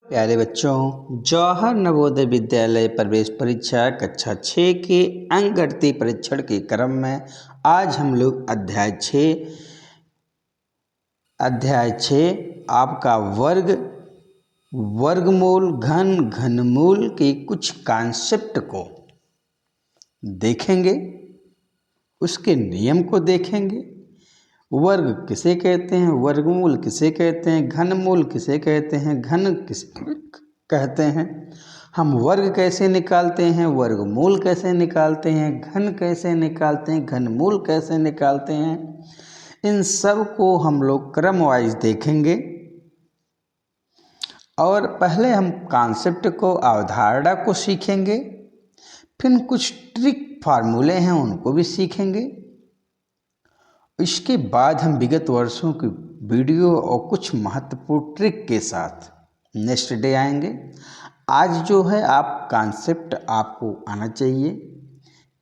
प्यारे बच्चों, जवाहर नवोदय विद्यालय प्रवेश परीक्षा कक्षा 6 के अंकगणित परीक्षण के क्रम में आज हम लोग अध्याय 6 आपका वर्गमूल घनमूल के कुछ कॉन्सेप्ट को देखेंगे, उसके नियम को देखेंगे। वर्ग किसे कहते हैं, वर्गमूल किसे कहते हैं, घनमूल किसे कहते हैं, घन किसे कहते हैं, हम वर्ग कैसे निकालते हैं, वर्गमूल कैसे निकालते हैं, घन कैसे निकालते हैं, घनमूल कैसे निकालते हैं, इन सब को हम लोग क्रम वाइज देखेंगे। और पहले हम कॉन्सेप्ट को, अवधारणा को सीखेंगे, फिर कुछ ट्रिक फार्मूले हैं उनको भी सीखेंगे। इसके बाद हम विगत वर्षों की वीडियो और कुछ महत्वपूर्ण ट्रिक के साथ नेक्स्ट डे आएंगे। आज जो है आप कॉन्सेप्ट आपको आना चाहिए,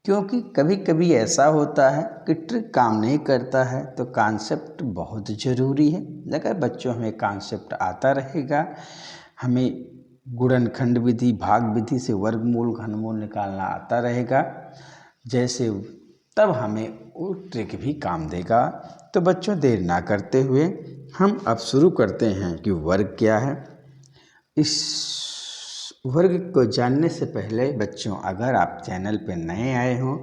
क्योंकि कभी कभी ऐसा होता है कि ट्रिक काम नहीं करता है, तो कॉन्सेप्ट बहुत ज़रूरी है। अगर बच्चों हमें कॉन्सेप्ट आता रहेगा, हमें गुणनखंड विधि, भाग विधि से वर्गमूल घनमूल निकालना आता रहेगा जैसे, तब हमें वो ट्रिक भी काम देगा। तो बच्चों देर ना करते हुए हम अब शुरू करते हैं कि वर्ग क्या है। इस वर्ग को जानने से पहले बच्चों, अगर आप चैनल पर नए आए हों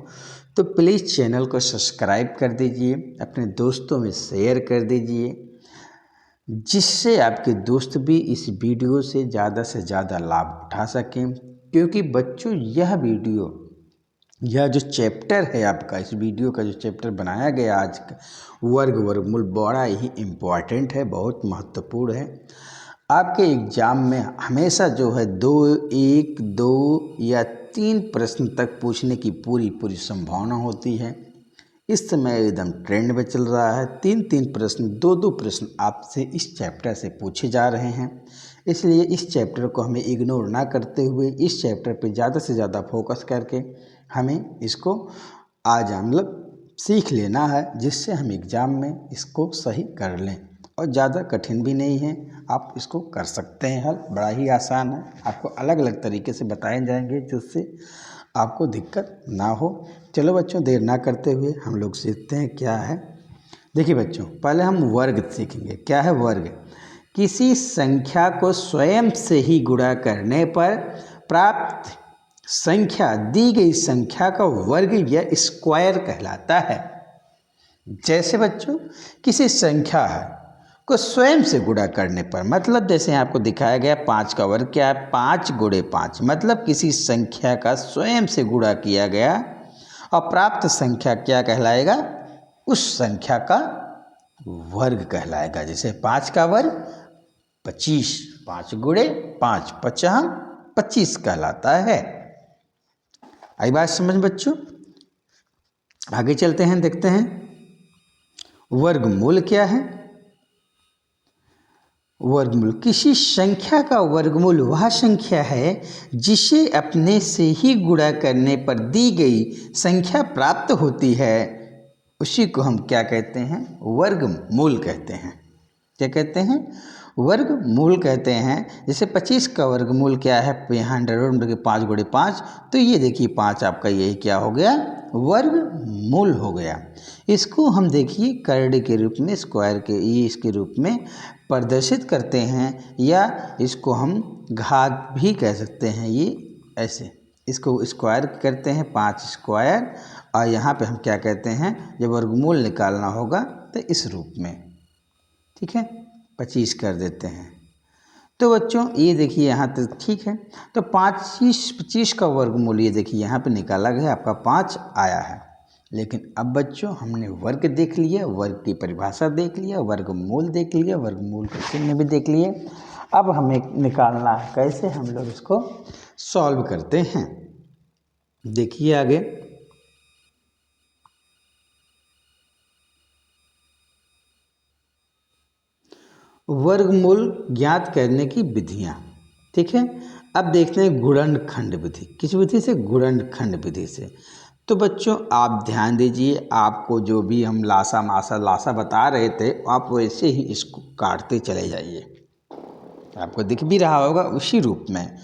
तो प्लीज़ चैनल को सब्सक्राइब कर दीजिए, अपने दोस्तों में शेयर कर दीजिए, जिससे आपके दोस्त भी इस वीडियो से ज़्यादा लाभ उठा सकें। क्योंकि बच्चों यह जो चैप्टर है आपका, इस वीडियो का जो चैप्टर बनाया गया आज का वर्गमूल, बड़ा ही इम्पॉर्टेंट है, बहुत महत्वपूर्ण है। आपके एग्ज़ाम में हमेशा जो है 1, 2 या 3 प्रश्न तक पूछने की पूरी संभावना होती है। इस समय एकदम ट्रेंड में चल रहा है, 3 प्रश्न, 2 प्रश्न आपसे इस चैप्टर से पूछे जा रहे हैं। इसलिए इस चैप्टर को हमें इग्नोर ना करते हुए इस चैप्टर पे ज़्यादा से ज़्यादा फोकस करके हमें इसको आज सीख लेना है, जिससे हम एग्ज़ाम में इसको सही कर लें। और ज़्यादा कठिन भी नहीं है, आप इसको कर सकते हैं हल, बड़ा ही आसान है। आपको अलग अलग तरीके से बताए जाएंगे जिससे आपको दिक्कत ना हो। चलो बच्चों, देर ना करते हुए हम लोग सीखते हैं क्या है। देखिए बच्चों, पहले हम वर्ग सीखेंगे। क्या है वर्ग? किसी संख्या को स्वयं से ही गुणा करने पर प्राप्त संख्या दी गई संख्या का वर्ग या स्क्वायर कहलाता है। जैसे बच्चों, किसी संख्या को स्वयं से गुणा करने पर, मतलब जैसे यहाँ आपको दिखाया गया 5 का वर्ग क्या है, 5 गुणे 5, मतलब किसी संख्या का स्वयं से गुणा किया गया और प्राप्त संख्या क्या कहलाएगा, उस संख्या का वर्ग कहलाएगा। जैसे 5 का वर्ग 25, 5 गुणे 5 25 कहलाता है। आई बात समझ बच्चों? आगे चलते हैं, देखते हैं वर्गमूल क्या है। वर्गमूल, किसी संख्या का वर्गमूल वह संख्या है जिसे अपने से ही गुणा करने पर दी गई संख्या प्राप्त होती है। उसी को हम क्या कहते हैं, वर्गमूल कहते हैं। क्या कहते हैं? वर्गमूल कहते हैं। जैसे 25 का वर्गमूल क्या है, यहाँ 5 गुणे 5, तो ये देखिए 5 आपका यही क्या हो गया, वर्गमूल हो गया। इसको हम देखिए कर्ण के रूप में, स्क्वायर के इसके रूप में प्रदर्शित करते हैं, या इसको हम घात भी कह सकते हैं। ये ऐसे इसको स्क्वायर करते हैं, 5 स्क्वायर, और यहाँ पे हम क्या कहते हैं, जब वर्गमूल निकालना होगा तो इस रूप में, ठीक है, 25 कर देते हैं। तो बच्चों ये देखिए यहाँ तक ठीक है। तो 25 का वर्गमूल ये देखिए यहाँ पे निकाला गया, आपका 5 आया है। लेकिन अब बच्चों हमने वर्ग देख लिया, वर्ग की परिभाषा देख लिया, वर्गमूल देख लिया, वर्गमूल के चिन्ह भी देख लिए। अब हमें निकालना है कैसे हम लोग इसको सॉल्व करते हैं। देखिए आगे, वर्गमूल ज्ञात करने की विधियाँ, ठीक है। अब देखते हैं गुणनखंड विधि। किस विधि से? गुणनखंड विधि से। तो बच्चों आप ध्यान दीजिए, आपको जो भी हम लासा बता रहे थे, आप वैसे ही इसको काटते चले जाइए। आपको दिख भी रहा होगा उसी रूप में।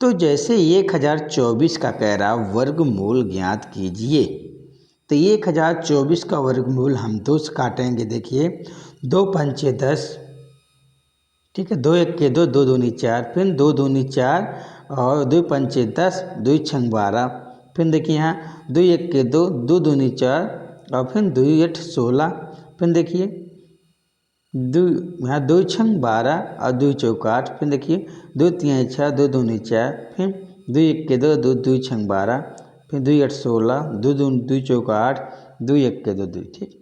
तो जैसे 1024 का कह रहा वर्गमूल ज्ञात कीजिए, तो 1024 का वर्गमूल हम 2 से काटेंगे। देखिए 2 पंचे 10, ठीक है, 2 एक के 2, 2 दूनी 4, फिर 2 दूनी 4 और 2 पंचे 10, 2 छंग 12, फिर देखिए यहाँ 2 एक के 2, 2 दूनी 4 और फिर 2 8 16, फिर देखिए 2 यहाँ 2 छंग 12 और 2 चौक 8, फिर देखिए 2 तीन 6, 2 दूनी 4, फिर 2 एक के 2, 2 2 छंग 12, फिर 2 8 16, 2 2 चौक 8, 2 एक के 2 2, ठीक।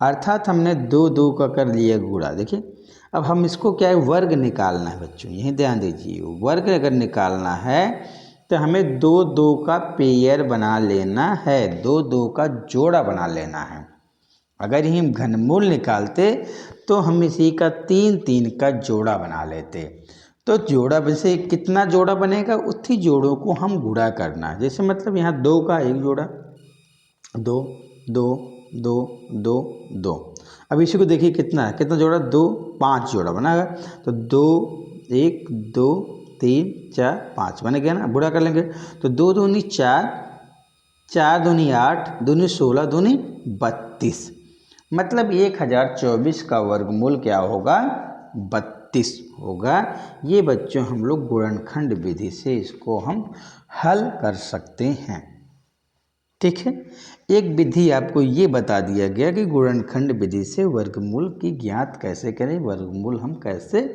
अर्थात हमने 2 2 का कर लिया गुणा। देखिए अब हम इसको क्या है वर्ग निकालना है बच्चों, यही ध्यान दीजिए। वर्ग अगर निकालना है तो हमें 2 2 का पेयर बना लेना है, 2 2 का जोड़ा बना लेना है। अगर ही हम घनमूल निकालते तो हम इसी का 3 3 का जोड़ा बना लेते। तो जोड़ा वैसे कितना जोड़ा बनेगा, उतनी जोड़ों को हम गुणा करना है। जैसे मतलब यहाँ 2 का एक जोड़ा, 2 2 2 2 2। अब इसी को देखिए कितना जोड़ा, 2 5 जोड़ा बनाएगा। तो 2 1 2 3 4 5 बन गया ना, बुरा कर लेंगे। तो 2 दूनी 4, 4 दूनी 8, दूनी 16, दूनी 32। मतलब 1024 का वर्गमूल क्या होगा, 32 होगा। ये बच्चों हम लोग गुणनखंड विधि से इसको हम हल कर सकते हैं, ठीक है। एक विधि आपको ये बता दिया गया कि गुणनखंड विधि से वर्गमूल की ज्ञात कैसे करें, वर्गमूल हम कैसे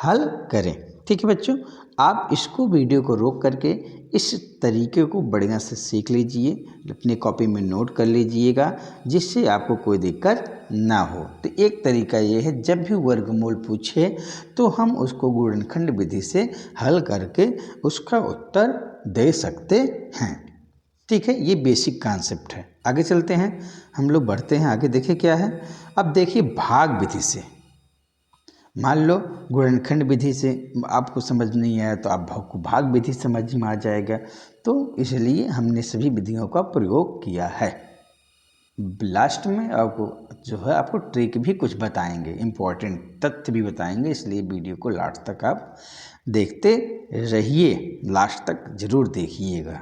हल करें, ठीक है बच्चों। आप इसको वीडियो को रोक करके इस तरीके को बढ़िया से सीख लीजिए, अपनी कॉपी में नोट कर लीजिएगा, जिससे आपको कोई दिक्कत ना हो। तो एक तरीका ये है, जब भी वर्गमूल पूछे तो हम उसको गुणनखंड विधि से हल करके उसका उत्तर दे सकते हैं, ठीक है। ये बेसिक कॉन्सेप्ट है। आगे चलते हैं, हम लोग बढ़ते हैं आगे। देखिए क्या है, अब देखिए भाग विधि से। मान लो गुणनखंड विधि से आपको समझ नहीं आया तो आपको भाग विधि समझ में आ जाएगा। तो इसलिए हमने सभी विधियों का प्रयोग किया है। लास्ट में आपको जो है आपको ट्रिक भी कुछ बताएंगे, इम्पोर्टेंट तथ्य भी बताएंगे, इसलिए वीडियो को लास्ट तक आप देखते रहिए, लास्ट तक ज़रूर देखिएगा,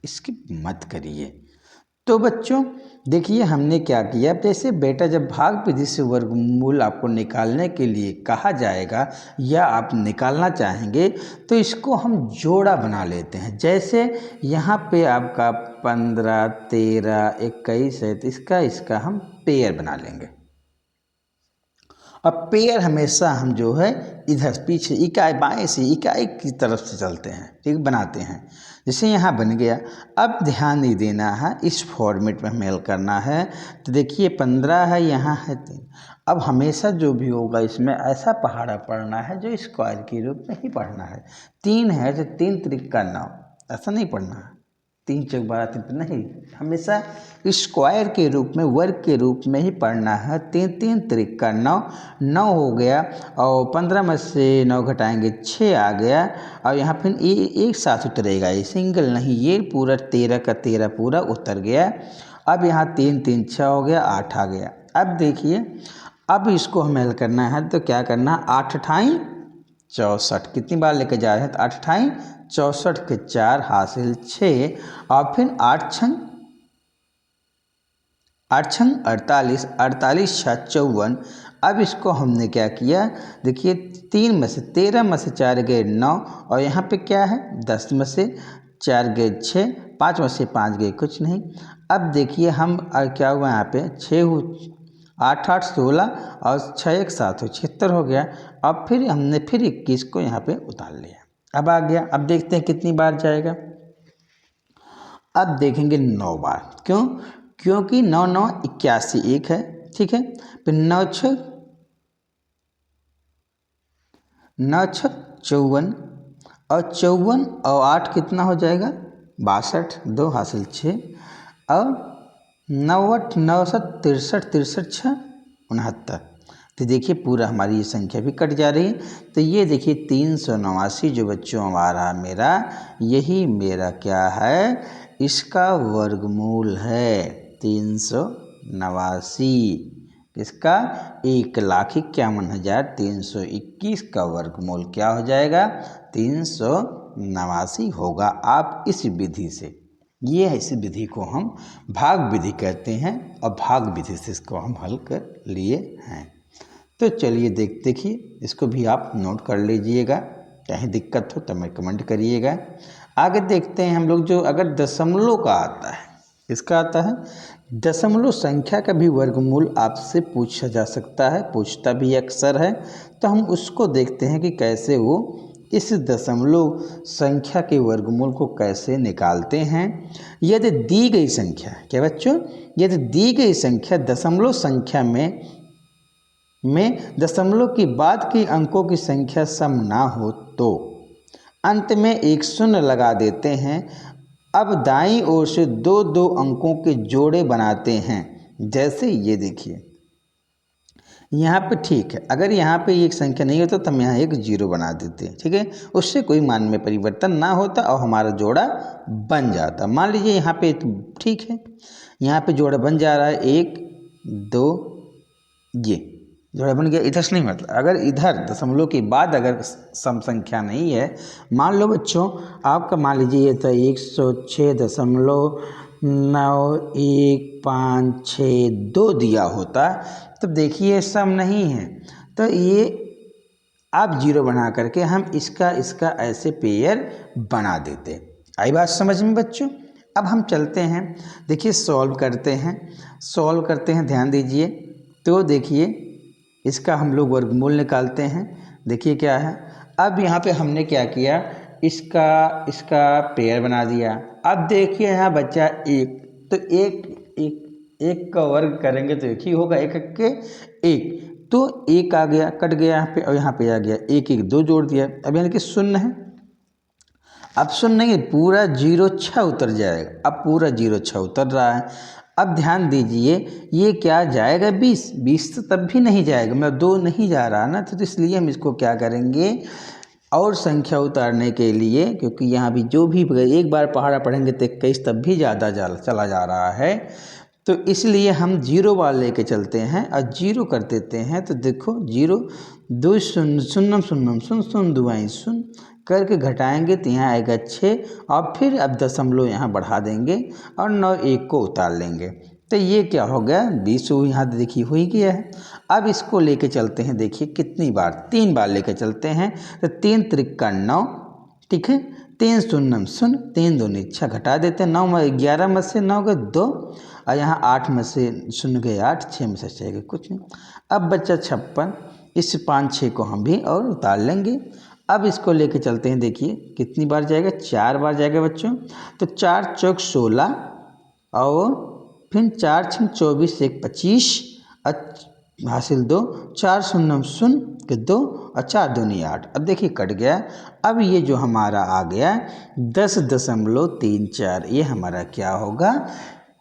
स्किप मत करिए। तो बच्चों देखिए हमने क्या किया, जैसे बेटा जब भाग विधि से वर्गमूल आपको निकालने के लिए कहा जाएगा या आप निकालना चाहेंगे तो इसको हम जोड़ा बना लेते हैं। जैसे यहाँ पे आपका 15 13 21 है, तो इसका हम पेयर बना लेंगे। अब पेयर हमेशा हम जो है इधर पीछे इकाई बाएं से इकाई की तरफ से चलते हैं, ठीक बनाते हैं। जैसे यहाँ बन गया। अब ध्यान नहीं देना है, इस फॉर्मेट में हमें हल करना है। तो देखिए 15 है, यहाँ है 3। अब हमेशा जो भी होगा इसमें ऐसा पहाड़ा पढ़ना है जो स्क्वायर के रूप में ही पढ़ना है। 3 है तो 3 त्रिक का 9, ऐसा नहीं पढ़ना है 3 चौक 12 3, नहीं, हमेशा स्क्वायर के रूप में वर्ग के रूप में ही पढ़ना है। 3 3 त्रिक का 9, 9 हो गया और 15 में से 9 घटाएंगे 6 आ गया। और यहाँ फिर ये एक साथ उतरेगा, ये सिंगल नहीं, ये पूरा 13 का 13 पूरा उतर गया। अब यहाँ 3 3 6 हो गया, 8 आ गया। अब देखिए अब इसको हमें हल करना है तो क्या करना, 8 अठाई 64, कितनी बार लेके जा रहे हैं, तो 8 अठाई 64 के 4 हासिल 6 और फिर 8 छंग 48, 48 6 54। अब इसको हमने क्या किया, देखिए 3 में से 13 में से 4 गए 9 और यहाँ पे क्या है 10 में से 4 गए 6, 5 में से 5 गए कुछ नहीं। अब देखिए हम क्या हुआ यहाँ पे 6 8 8 16 और 6 1 7 76 हो गया। अब फिर हमने फिर 21 को यहाँ पे उतार लिया, अब आ गया। अब देखते हैं कितनी बार जाएगा। अब देखेंगे 9 बार, क्यों, क्योंकि 9 9 81 एक है, ठीक है। फिर 9 6 54 और 54 और 8 कितना हो जाएगा 62, 2 हासिल 6 और 9 8 9 7 63 63 6 69। तो देखिए पूरा हमारी ये संख्या भी कट जा रही है। तो ये देखिए 389 जो बच्चों हमारा मेरा, यही मेरा क्या है, इसका वर्गमूल है 389। इसका 1,51,321 का वर्गमूल क्या हो जाएगा? 389 होगा। आप इस विधि से, ये इस विधि को हम भाग विधि कहते हैं और भाग विधि से इसको हम हल कर लिए हैं। तो चलिए देखिए, इसको भी आप नोट कर लीजिएगा, कहीं दिक्कत हो तो हमें कमेंट करिएगा। आगे देखते हैं हम लोग, जो अगर दशमलव का आता है, इसका आता है दशमलव संख्या का भी वर्गमूल आपसे पूछा जा सकता है, पूछता भी अक्सर है। तो हम उसको देखते हैं कि कैसे वो इस दशमलव संख्या के वर्गमूल को कैसे निकालते हैं। यदि दी गई संख्या, क्या बच्चों, यदि दी गई संख्या दशमलव संख्या में दशमलव के बाद के अंकों की संख्या सम ना हो तो अंत में एक शून्य लगा देते हैं। अब दाईं ओर से दो दो अंकों के जोड़े बनाते हैं। जैसे ये देखिए, यहाँ पे ठीक है, अगर यहाँ पे एक संख्या नहीं होता तो हम यहाँ एक जीरो बना देते हैं, ठीक है। उससे कोई मान में परिवर्तन ना होता और हमारा जोड़ा बन जाता। मान लीजिए यहाँ पे ठीक है, यहाँ पे जोड़ा बन जा रहा है 1 2, ये जोड़ा बन गया। इधर से नहीं, मतलब अगर इधर दशमलव के बाद अगर सम संख्या नहीं है, मान लो बच्चों आपका, मान लीजिए ये था 106.9156 दिया होता, तो देखिए सम नहीं है, तो ये आप जीरो बना करके हम इसका ऐसे पेयर बना देते। आई बात समझ में बच्चों? अब हम चलते हैं, देखिए सॉल्व करते हैं, ध्यान दीजिए। तो देखिए इसका हम लोग वर्गमूल निकालते हैं। देखिए क्या है, अब यहाँ पे हमने क्या किया, इसका पेयर बना दिया। अब देखिए यहाँ बच्चा 1, तो एक का वर्ग करेंगे तो एक ही होगा, एक के 1, तो 1 आ गया, कट गया यहाँ पे, और यहाँ पे आ गया 1 1 2 जोड़ दिया। अब यानी कि शून्य है, अब शून्य नहीं, पूरा 0 6 उतर जाएगा। अब पूरा 0 6 उतर रहा है। अब ध्यान दीजिए, ये क्या जाएगा 20 तो तब भी नहीं जाएगा, मतलब 2 नहीं जा रहा ना, तो इसलिए हम इसको क्या करेंगे, और संख्या उतारने के लिए, क्योंकि यहाँ भी जो भी एक बार पहाड़ा पढ़ेंगे तो 21 तब भी ज़्यादा चला जा रहा है, तो इसलिए हम 0 वाला लेके चलते हैं और 0 कर देते हैं। तो देखो 0 2 शून्य शून्य शून्य शून्य शून्य 2 शून्य करके घटाएंगे तो यहाँ आएगा 6, और फिर अब दशमलव यहाँ बढ़ा देंगे और 9 1 को उतार लेंगे। तो ये क्या हो गया, 20 यहाँ देखिए हो ही गया है। अब इसको लेके चलते हैं, देखिए कितनी बार, 3 बार लेके चलते हैं। तो 3 त्रिका 9, ठीक है, 3 शून्य शून्य, 3 2 6 घटा देते हैं, 9 में 11 में से 9 गए 2, और यहाँ 8 में से 0 गए 8, 6 में से 6 गए कुछ नहीं। अब बच्चा 56, इस 5 6 को हम भी और उतार लेंगे। अब इसको लेके चलते हैं, देखिए कितनी बार जाएगा, 4 बार जाएगा बच्चों। तो 4 चौक 16, और फिर 4 6 24 1 25, हासिल 2, 4 शून्य शून्य के 2, और 4 2 8। अब देखिए कट गया। अब ये जो हमारा आ गया 10.34, ये हमारा क्या होगा,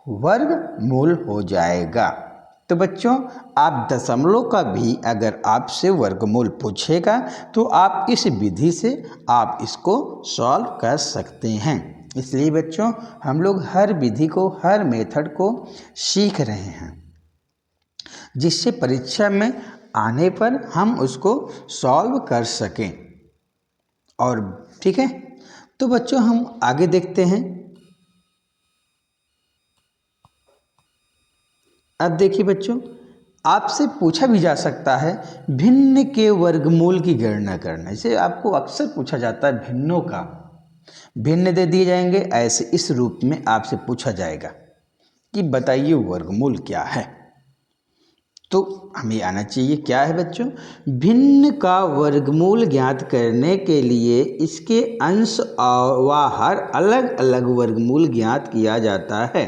वर्गमूल हो जाएगा। तो बच्चों आप दशमलव का भी अगर आपसे वर्गमूल पूछेगा तो आप इस विधि से आप इसको सॉल्व कर सकते हैं। इसलिए बच्चों हम लोग हर विधि को, हर मेथड को सीख रहे हैं, जिससे परीक्षा में आने पर हम उसको सॉल्व कर सकें। और ठीक है, तो बच्चों हम आगे देखते हैं। अब देखिए बच्चों, आपसे पूछा भी जा सकता है भिन्न के वर्गमूल की गणना करना। इसे आपको अक्सर पूछा जाता है, भिन्नों का, भिन्न दे दिए जाएंगे, ऐसे इस रूप में आपसे पूछा जाएगा कि बताइए वर्गमूल क्या है। तो हमें आना चाहिए क्या है बच्चों, भिन्न का वर्गमूल ज्ञात करने के लिए इसके अंश और हर अलग अलग वर्गमूल ज्ञात किया जाता है।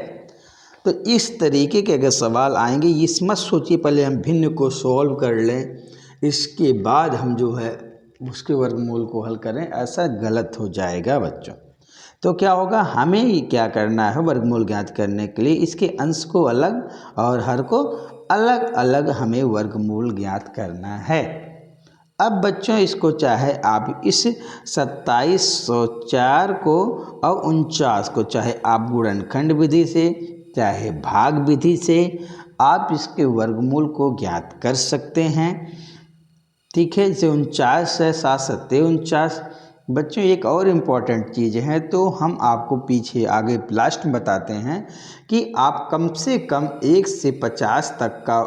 तो इस तरीके के अगर सवाल आएंगे, इस मत सोचिए पहले हम भिन्न को सॉल्व कर लें इसके बाद हम जो है उसके वर्गमूल को हल करें, ऐसा गलत हो जाएगा बच्चों। तो क्या होगा, हमें क्या करना है, वर्गमूल ज्ञात करने के लिए इसके अंश को अलग और हर को अलग अलग हमें वर्गमूल ज्ञात करना है। अब बच्चों इसको चाहे आप इस 2704 को और 49 को चाहे आप गुणनखंड विधि से, चाहे भाग विधि से, आप इसके वर्गमूल को ज्ञात कर सकते हैं। ठीक है, जैसे 49 है, 7 सत्ते 49। बच्चों एक और इम्पॉर्टेंट चीज़ है, तो हम आपको पीछे आगे लास्ट में बताते हैं कि आप कम से कम 1 से 50 तक का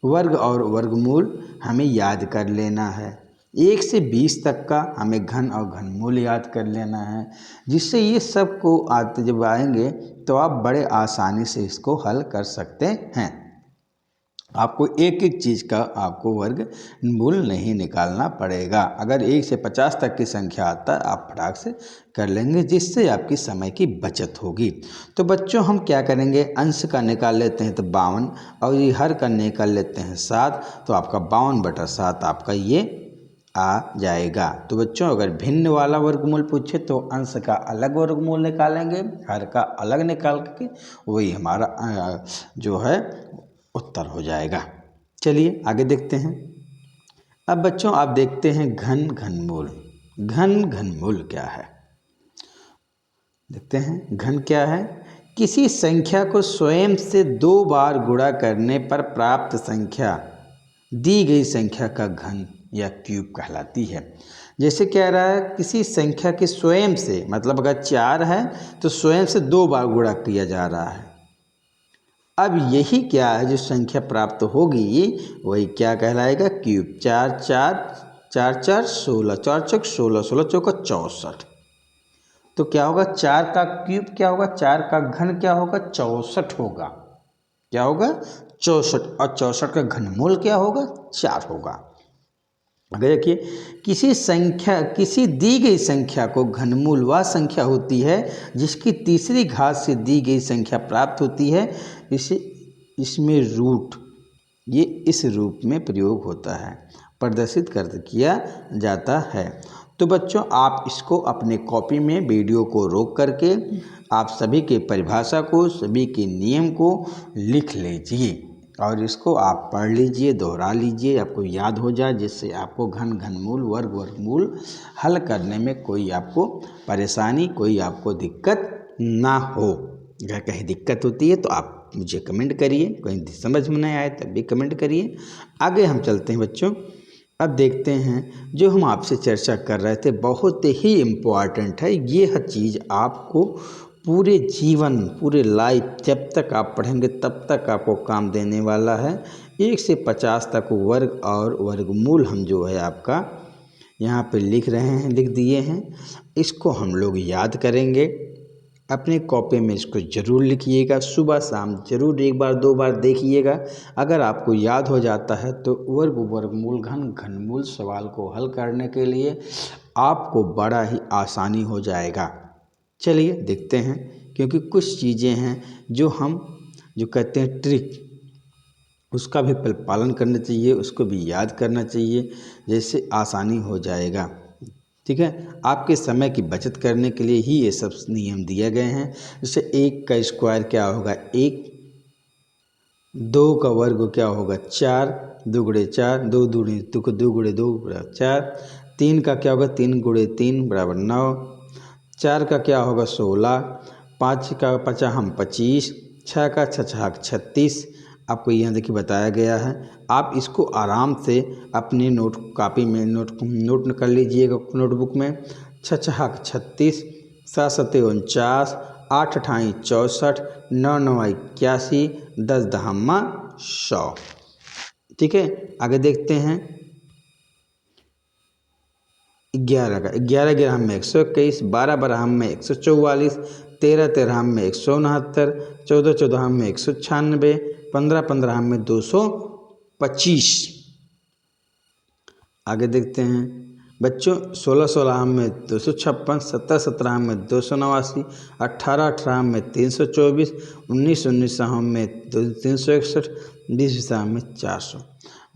वर्ग और वर्गमूल हमें याद कर लेना है। 1 से 20 तक का हमें घन और घनमूल याद कर लेना है, जिससे ये सब को आते जब आएंगे तो आप बड़े आसानी से इसको हल कर सकते हैं। आपको एक एक चीज़ का आपको वर्गमूल नहीं निकालना पड़ेगा। अगर 1 से 50 तक की संख्या आता है आप फटाक से कर लेंगे, जिससे आपकी समय की बचत होगी। तो बच्चों हम क्या करेंगे, अंश का निकाल लेते हैं तो 52 और ये हर का निकाल लेते हैं 7, तो आपका 52/7 आपका ये आ जाएगा। तो बच्चों अगर भिन्न वाला वर्गमूल पूछे तो अंश का अलग वर्गमूल निकालेंगे, हर का अलग निकाल के वही हमारा जो है उत्तर हो जाएगा। चलिए आगे देखते हैं। अब बच्चों आप देखते हैं घन घनमूल। घन घनमूल क्या है देखते हैं। घन क्या है, किसी संख्या को स्वयं से 2 बार गुणा करने पर प्राप्त संख्या दी गई संख्या का घन या क्यूब कहलाती है। जैसे कह रहा है किसी संख्या के स्वयं से, मतलब अगर 4 है तो स्वयं से 2 बार गुणा किया जा रहा है। अब यही क्या है जो संख्या प्राप्त होगी वही क्या कहलाएगा, क्यूब। 4 4 4 4 16, 4 चौक 16, 16 चौका 64। तो क्या होगा, 4 का क्यूब क्या होगा, 4 का घन क्या होगा, 64 होगा। क्या होगा, 64। और 64 का घनमूल क्या होगा, 4 होगा। अगर देखिए किसी दी गई संख्या को घनमूल वह संख्या होती है जिसकी तीसरी घात से दी गई संख्या प्राप्त होती है। इसमें रूट ये इस रूप में प्रयोग होता है, प्रदर्शित किया जाता है। तो बच्चों आप इसको अपने कॉपी में वीडियो को रोक करके आप सभी के परिभाषा को, सभी के नियम को लिख लीजिए और इसको आप पढ़ लीजिए, दोहरा लीजिए, आपको याद हो जाए, जिससे आपको घन घनमूल वर्गमूल हल करने में कोई आपको परेशानी, कोई आपको दिक्कत ना हो। अगर कहीं दिक्कत होती है तो आप मुझे कमेंट करिए, कहीं समझ में नहीं आए तब भी कमेंट करिए। आगे हम चलते हैं बच्चों। अब देखते हैं जो हम आपसे चर्चा कर रहे थे, बहुत ही इम्पोर्टेंट है। ये हर चीज़ आपको पूरे जीवन, पूरे लाइफ जब तक आप पढ़ेंगे तब तक आपको काम देने वाला है। 1 से 50 तक वर्ग और वर्गमूल हम जो है आपका यहाँ पे लिख रहे हैं, लिख दिए हैं। इसको हम लोग याद करेंगे। अपने कॉपी में इसको ज़रूर लिखिएगा, सुबह शाम ज़रूर 1 बार 2 बार देखिएगा। अगर आपको याद हो जाता है तो वर्गमूल घन घनमूल सवाल को हल करने के लिए आपको बड़ा ही आसानी हो जाएगा। चलिए देखते हैं, क्योंकि कुछ चीज़ें हैं जो हम जो कहते हैं ट्रिक, उसका भी पालन करना चाहिए, उसको भी याद करना चाहिए, जैसे आसानी हो जाएगा। ठीक है, आपके समय की बचत करने के लिए ही ये सब नियम दिए गए हैं। जैसे 1 का स्क्वायर क्या होगा 1, 2 का वर्ग क्या होगा 4, 2 गुणे 4, 2 गुणे 2 बराबर 4, 3 का क्या होगा 3 गुणे 3 बराबर 9, 4 का क्या होगा 16, 5 का 25, 6 का 6 36। आपको यहाँ देखिए बताया गया है। आप इसको आराम से अपने नोट कॉपी में नोट कर लीजिएगा नोटबुक में। 6 6 36, 7 7 49, 8 8 64, 9 9 81, 10 10 100। ठीक है, आगे देखते हैं। 11 का 11 ग्राम में 121, 12 ग्राम में 144, 13 13 में 169, 14 14 में 196, 15 15 में 225। आगे देखते हैं बच्चों। 16 16 में 256, 17 17 में 289, 18 18 में 324, 19 19 में 361, 20 में 400।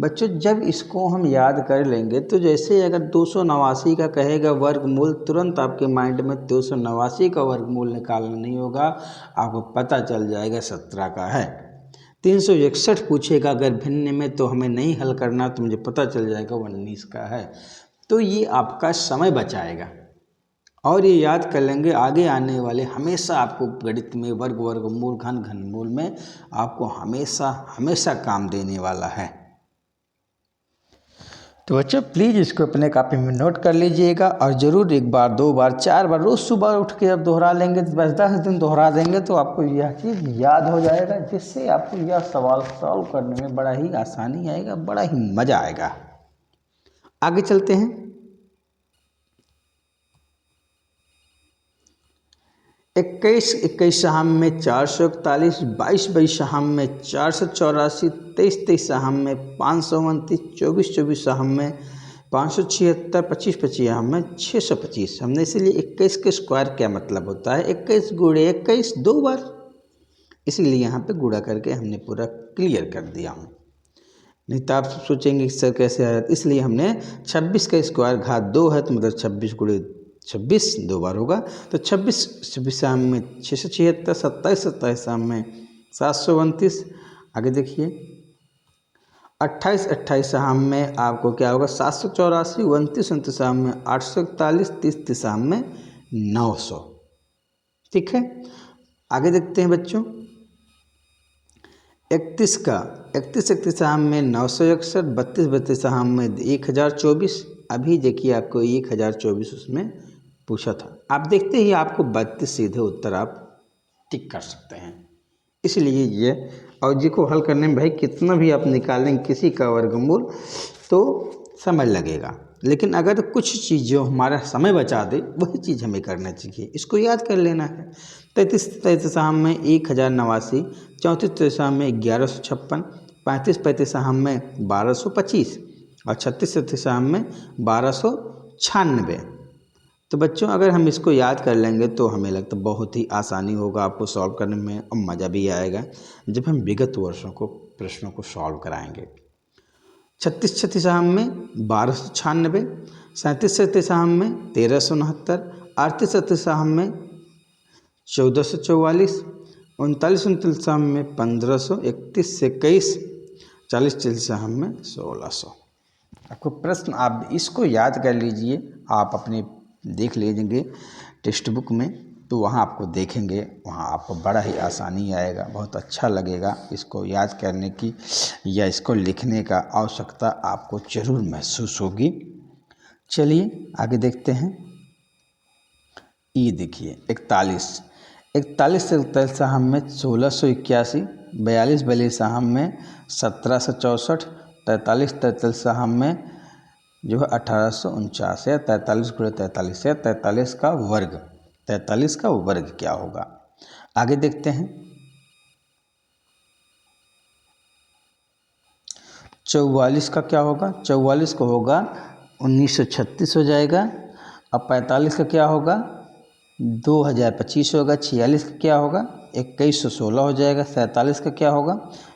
बच्चों जब इसको हम याद कर लेंगे तो जैसे अगर 289 का कहेगा वर्गमूल, तुरंत आपके माइंड में 289 का वर्गमूल निकालना नहीं होगा, आपको पता चल जाएगा 17 का है। 361 पूछेगा अगर भिन्न में तो हमें नहीं हल करना, तो मुझे पता चल जाएगा 19 का है। तो ये आपका समय बचाएगा और ये याद कर लेंगे, आगे आने वाले हमेशा आपको गणित में वर्ग वर्गमूल घन घनमूल में आपको हमेशा हमेशा काम देने वाला है। तो बच्चों प्लीज़ इसको अपने कॉपी में नोट कर लीजिएगा और ज़रूर एक बार, दो बार, चार बार रोज़ सुबह उठ के जब दोहरा लेंगे तो 10 दिन दोहरा देंगे तो आपको यह चीज़ याद हो जाएगा, जिससे आपको यह सवाल सॉल्व करने में बड़ा ही आसानी आएगा, बड़ा ही मज़ा आएगा। आगे चलते हैं। 21 शाम में 441, 22 शाम में 484, 23 शाम में 529, 24 शाम में 576, 25 शाम में 625। हमने इसलिए 21 के स्क्वायर क्या मतलब होता है, 21 गुणे 21 2 बार, इसलिए यहाँ पे गुणा करके हमने पूरा क्लियर कर दिया हूँ। नहीं तो आप सोचेंगे कि सर कैसे आया, इसलिए हमने 26 का स्क्वायर घात 2 है तो मतलब 26 गुणे 26 2 बार होगा, तो 26 शाम में 676, 27 शाम में 729। आगे देखिए 28 शाम में आपको क्या होगा 784, 29 शाम में 841, 30 शाम में 900। ठीक है, आगे देखते हैं बच्चों। 31 शाम में 961, 32 शाम में 1024। अभी देखिए आपको 1024 उसमें पूछा था, आप देखते ही आपको 32 सीधे उत्तर आप टिक कर सकते हैं। इसलिए ये और जी को हल करने में भाई कितना भी आप निकालेंगे किसी का वर्गमूल तो समय लगेगा, लेकिन अगर कुछ चीज़ जो हमारा समय बचा दे वही चीज़ हमें करना चाहिए, इसको याद कर लेना है। 33 शाम में 1089, 34 शाम में 1156, 35 शाम में 1225 और 36 शाम में 1296। तो बच्चों अगर हम इसको याद कर लेंगे तो हमें लगता है बहुत ही आसानी होगा आपको सॉल्व करने में और मज़ा भी आएगा जब हम विगत वर्षों को प्रश्नों को सॉल्व कराएंगे। 36 शाम में 1296, 37 शाम में 1369, 38 शाम में 1444, 39 शाम में 1500, 31 से 21, 40 शाम में 1600। आपको प्रश्न आप इसको याद कर लीजिए, आप अपने देख लीजिएंगे टेक्स्ट बुक में तो वहाँ आपको देखेंगे, वहाँ आपको बड़ा ही आसानी आएगा, बहुत अच्छा लगेगा। इसको याद करने की या इसको लिखने का आवश्यकता आपको ज़रूर महसूस होगी। चलिए आगे देखते हैं। ये देखिए 41 से 41 शाम में 1681, 42 शाम में 1764, 43 शाम में जो है 1849 है। 43 गुणे 43 है, 43 का वर्ग, 43 का वर्ग क्या होगा आगे देखते हैं। 44 का क्या होगा, 44 का होगा 1936 हो जाएगा। अब 45 का क्या होगा 2025 होगा। 46 का क्या होगा 2116 हो जाएगा। 47 का क्या होगा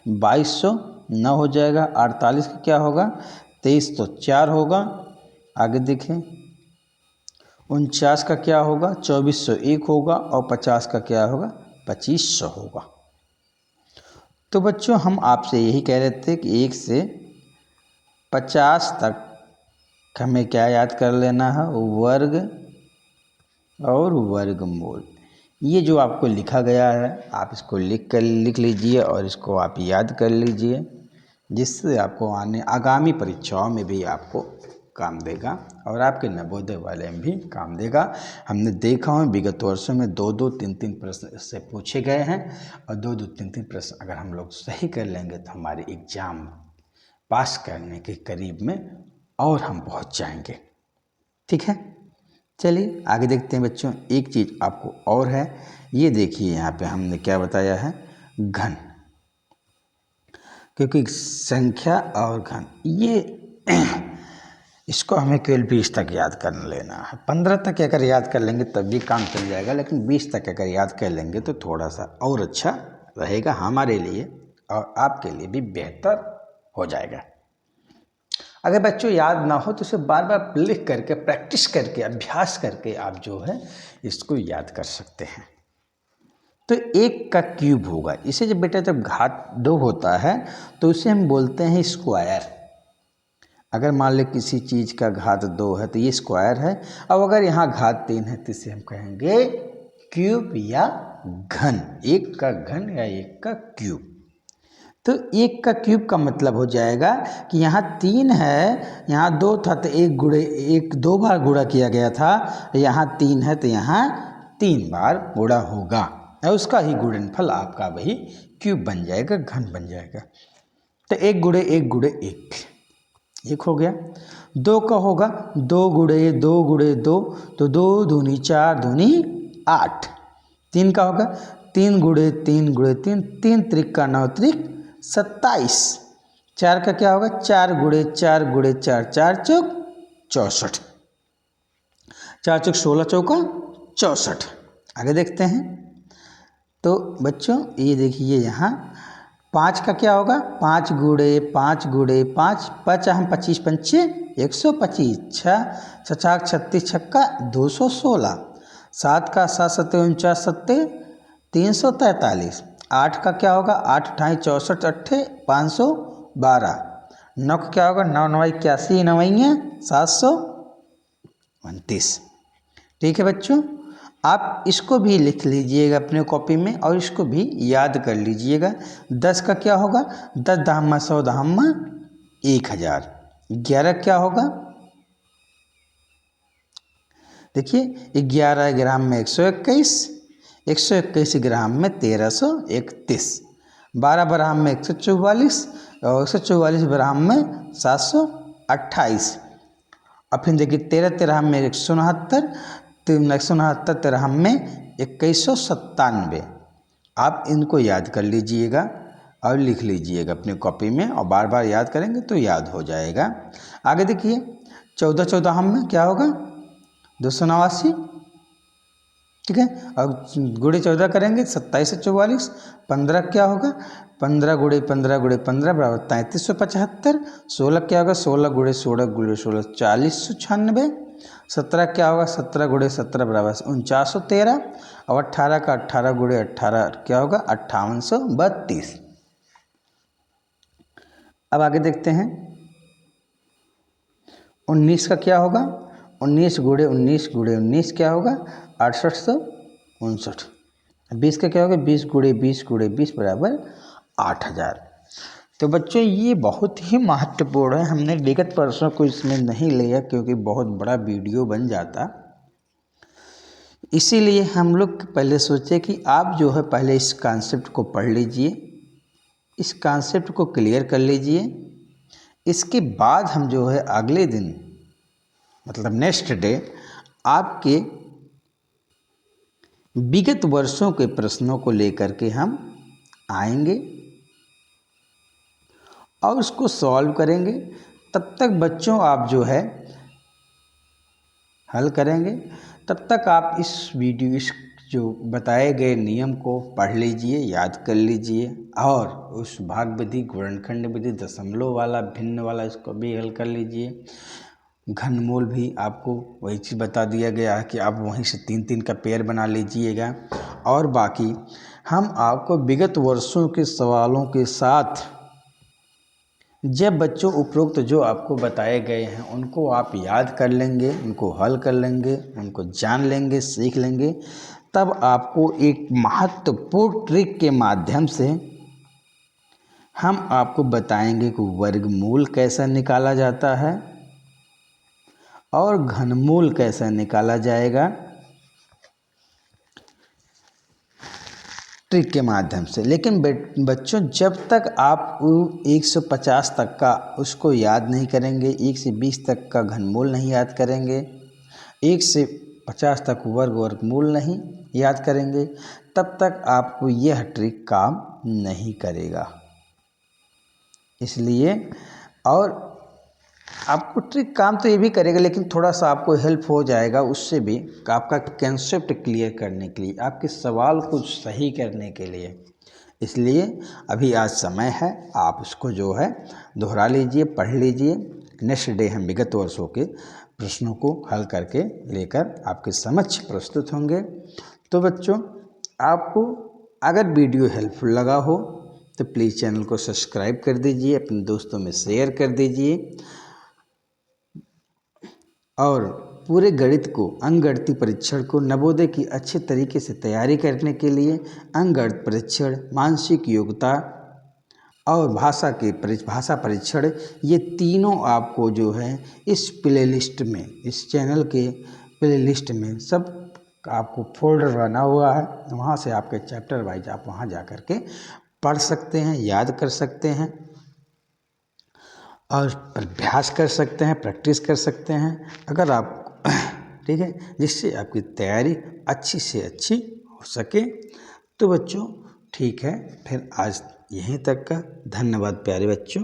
2209 हो जाएगा। 48 का क्या होगा 2304 होगा। आगे देखें 49 का क्या होगा 2401 होगा और 50 का क्या होगा 2500 होगा। तो बच्चों हम आपसे यही कह रहे थे कि 1 से 50 तक हमें क्या याद कर लेना है, वर्ग और वर्गमूल। ये जो आपको लिखा गया है आप इसको लिख लीजिए और इसको आप याद कर लीजिए, जिससे आपको आगामी परीक्षाओं में भी आपको काम देगा और आपके नवोदय वाले में भी काम देगा। हमने देखा है विगत वर्षों में 2-2, 3-3 प्रश्न इससे पूछे गए हैं और 2-2, 3-3 प्रश्न अगर हम लोग सही कर लेंगे तो हमारे एग्ज़ाम पास करने के करीब में और हम पहुंच जाएंगे। ठीक है, चलिए आगे देखते हैं बच्चों। एक चीज़ आपको और है, ये देखिए यहाँ पे हमने क्या बताया है, घन, क्योंकि संख्या और घन ये इसको हमें केवल 20 तक याद कर लेना है। 15 तक अगर याद कर लेंगे तब भी काम चल जाएगा, लेकिन 20 तक अगर याद कर लेंगे तो थोड़ा सा और अच्छा रहेगा हमारे लिए और आपके लिए भी बेहतर हो जाएगा। अगर बच्चों याद ना हो तो इसे बार बार लिख करके प्रैक्टिस करके अभ्यास करके आप जो है इसको याद कर सकते हैं। तो 1 का क्यूब होगा, इसे जब बेटा जब घात 2 होता है तो उसे हम बोलते हैं स्क्वायर। अगर मान लो किसी चीज़ का घात 2 है तो ये स्क्वायर है। अब अगर यहाँ घात 3 है तो इसे हम कहेंगे क्यूब या घन, एक का घन या एक का क्यूब। तो एक का क्यूब का मतलब हो जाएगा कि यहाँ 3 है, यहाँ 2 था तो एक 2 बार गुणा किया गया था, यहाँ 3 है तो यहाँ 3 बार गुणा होगा और उसका ही गुणनफल आपका वही क्यूब बन जाएगा, घन बन जाएगा। तो 1 गुणे 1 गुणे 1 हो गया। 2 का होगा 2 गुणे 2 गुणे 2, तो 2 दूनी 4 दूनी 8। 3 का होगा 3 गुणे 3 गुणे 3, 3 त्रिक का 9 त्रिक 27। 4 का क्या होगा 4 गुणे 4 गुणे 4, 4 चौक 64, 4 चौक 16 चौका 64। आगे देखते हैं। तो बच्चों ये देखिए यहाँ 5 का क्या होगा 5 गुणे 5 गुणे 5, 5 हम 25 पंचे 125, 6 छछाक 36 छक्का 216, 7 का 7 सत्ते 49 सत्ते 343। 8 का क्या होगा 8 अठाई 64 अट्ठे 512। 9 का क्या होगा 9 9 81 9 729। ठीक है बच्चों, आप इसको भी लिख लीजिएगा अपने कॉपी में और इसको भी याद कर लीजिएगा। 10 का क्या होगा 10 दहम्मा 100 दहम्मा 1000। 11 क्या होगा देखिए 11 ग्राम में 121, 121 ग्राम में 1331, 12 ग्राम में 144 और 144 ग्राम में 728। और फिर देखिए 13 ग्राम में 169, 169 ग्राम में 2197। आप इनको याद कर लीजिएगा और लिख लीजिएगा अपनी कॉपी में और बार बार याद करेंगे तो याद हो जाएगा। आगे देखिए 14 14 में क्या होगा 289। ठीक है, और गुणे 14 करेंगे 27 से 44। 15 क्या होगा 15 गुणे 15 गुणे 15 बराबर 3375। 16 क्या होगा 16 गुणे 16 गुणे 16 4096। 17 क्या होगा 17 गुणे 17 बराबर 4913। और 18 का 18 गुणे 18 क्या होगा 5832। अब आगे देखते हैं 19 का क्या होगा 19 गुणे 19 गुणे 19 क्या होगा 6859। 20 का क्या होगा 20 गुणे 20 गुणे 20 बराबर 8000। तो बच्चों ये बहुत ही महत्वपूर्ण है, हमने विगत प्रश्नों को इसमें नहीं लिया क्योंकि बहुत बड़ा वीडियो बन जाता, इसीलिए हम लोग पहले सोचे कि आप जो है पहले इस कॉन्सेप्ट को पढ़ लीजिए, इस कॉन्सेप्ट को क्लियर कर लीजिए। इसके बाद हम जो है अगले दिन मतलब नेक्स्ट डे आपके विगत वर्षों के प्रश्नों को लेकर के हम आएंगे और उसको सॉल्व करेंगे। तब तक बच्चों आप जो है हल करेंगे, तब तक आप इस वीडियो इस जो बताए गए नियम को पढ़ लीजिए, याद कर लीजिए और उस भाग विधि गुणनखंड विधि दशमलव वाला भिन्न वाला इसको भी हल कर लीजिए। घनमूल भी आपको वही चीज़ बता दिया गया है कि आप वहीं से 3-3 का पेयर बना लीजिएगा। और बाकी हम आपको विगत वर्षों के सवालों के साथ जब बच्चों उपरोक्त जो आपको बताए गए हैं उनको आप याद कर लेंगे, उनको हल कर लेंगे, उनको जान लेंगे, सीख लेंगे, तब आपको एक महत्वपूर्ण ट्रिक के माध्यम से हम आपको बताएंगे कि वर्गमूल कैसा निकाला जाता है और घनमूल कैसा निकाला जाएगा ट्रिक के माध्यम से। लेकिन बच्चों जब तक आप 150 तक का उसको याद नहीं करेंगे, 1 से 20 तक का घनमूल नहीं याद करेंगे, 1 से 50 तक वर्गमूल नहीं याद करेंगे, तब तक आपको यह ट्रिक काम नहीं करेगा। इसलिए और आपको ट्रिक काम तो ये भी करेगा लेकिन थोड़ा सा आपको हेल्प हो जाएगा उससे भी, आपका कंसेप्ट क्लियर करने के लिए, आपके सवाल को सही करने के लिए। इसलिए अभी आज समय है, आप उसको जो है दोहरा लीजिए, पढ़ लीजिए। नेक्स्ट डे हम विगत वर्षों के प्रश्नों को हल करके लेकर आपके समक्ष प्रस्तुत होंगे। तो बच्चों आपको अगर वीडियो हेल्पफुल लगा हो तो प्लीज़ चैनल को सब्सक्राइब कर दीजिए, अपने दोस्तों में शेयर कर दीजिए और पूरे गणित को, अंकगणितीय परीक्षण को नवोदय की अच्छे तरीके से तैयारी करने के लिए अंकगणित परीक्षण, मानसिक योग्यता और भाषा परीक्षण, ये तीनों आपको जो है इस प्लेलिस्ट में, इस चैनल के प्लेलिस्ट में सब आपको फोल्डर बना हुआ है। वहाँ से आपके चैप्टर वाइज आप वहाँ जा कर के पढ़ सकते हैं, याद कर सकते हैं और अभ्यास कर सकते हैं, प्रैक्टिस कर सकते हैं अगर आप ठीक है, जिससे आपकी तैयारी अच्छी से अच्छी हो सके। तो बच्चों ठीक है, फिर आज यहीं तक का। धन्यवाद प्यारे बच्चों।